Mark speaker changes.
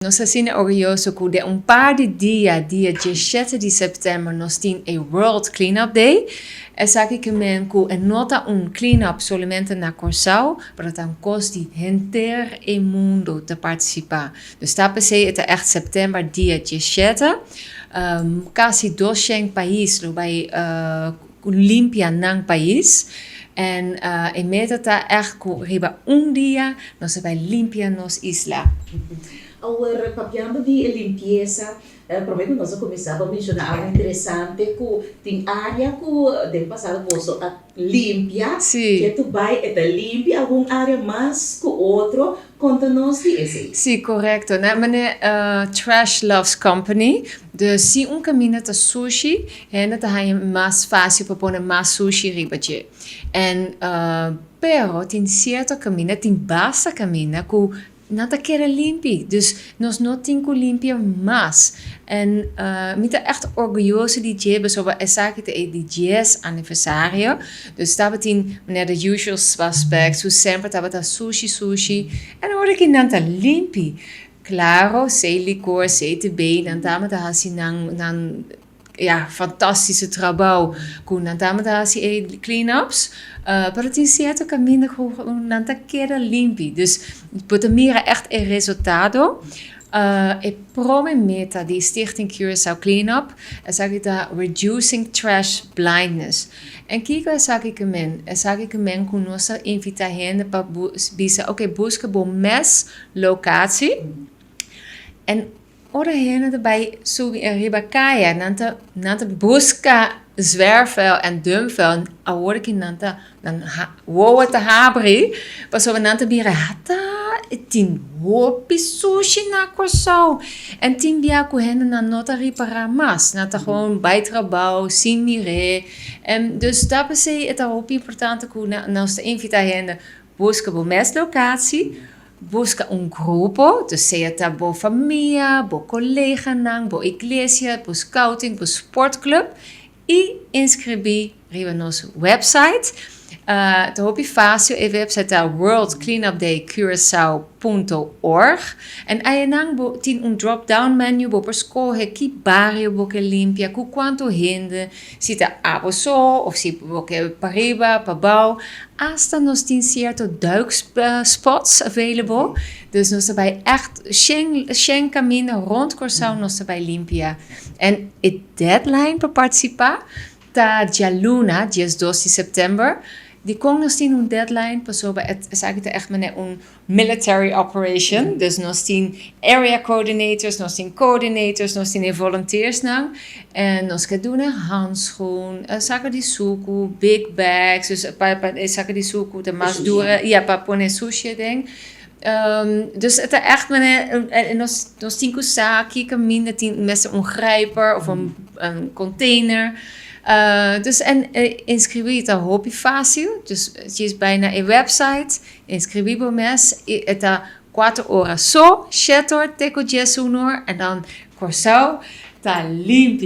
Speaker 1: Nós assim orgulhoso que de par de dia 17 de setembro, nós temos a World Cleanup Day. É sabe que men que nota cleanup somente na Corsau, para dan kost die inteiro o mundo te participar. Dus dat per se é echt setembro dia 17. Quase 200 países bij limpia nang país. En em meta tá echt riba dia, nós vai limpia nos isla.
Speaker 2: Agora, papiando de limpeza, provavelmente nós começamos a mencionar algo interessante que tem área que de passado você limpia, que tu vai limpia alguma área mais que outro, conta-nos de esse.
Speaker 1: Sim, correto. Né? Trash Loves Company. Dus se caminho de sushi, dan é mais fácil para pôr mais sushi ribatje. En pero tem certo caminho, tem basta caminho que nada quer limpi. Dus nós não temos que limpar mais. En met echt orgulhoso die hebben, zo we zeggen de 10 aniversario. Dus dat betekent meneer de usual suspects, hoe sempre dat we sushi. En dan word ik dan limpi. Claro, sei licor, sei te bem, dan dame da hasi nan ja, fantastische trabalho com nantama da clean-ups. Pero tem certo caminho que nanta queda limpi. Dus pode mira echt el resultado. E prome meta die Stichting Curaçao Cleanup, sage da reducing trash blindness. En kiko sage que men com nossa invita gente para bisa, busca bom mes locatie. En ora heen erbij subi en ribakaya nanta busca zwerfvuil en dumvuil aworde ki nanta dan woa te habri paso nanta bira hata tin hopi sushi na Corsau en tin bia ku hen na nota ripara mas nata gewoon bij trabalho sin mire en dus dat is het hopi importante ku na sta invita hen busca bo mes locatie. Busca grupo, dus seja bo família, bo collega nang, bo iglesia, bo scouting, bo sportclub e inscrevi riba nos website. Te hopi fácil e website World Cleanup Day Curaçao.org en ayanang bo tin drop-down menu bo per escolher que barrio bo que limpia, cu quanto gente, se tá aboso of se bo que pariba, pabau, hasta nos tin certo duikspots available. Dus nos erbij echt Shen caminho rond Corsau nos erbij limpia. En het deadline para participar tá dia luna, dia 2 de setembro. Die kon nog zien een deadline, pas op het is eigenlijk echt maar een military operation. Dus nog zien area coordinators, nog zien coordinators, nog zien volunteers nou. En nog gaan doen handschoen, zaken die zoeken, big bags, dus zaken die zoeken, de mas doen, ja, papone sushi ding. Dus het is echt maar nog zien kusaki, camin, met een grijper of een container. Dus inscrevi het hopi fácil. Dus het is bijna een website. Inscrevi bo mes. Het is 4 horas só. Chetor, teco jesunor. En dan Corsau. Tá limpo.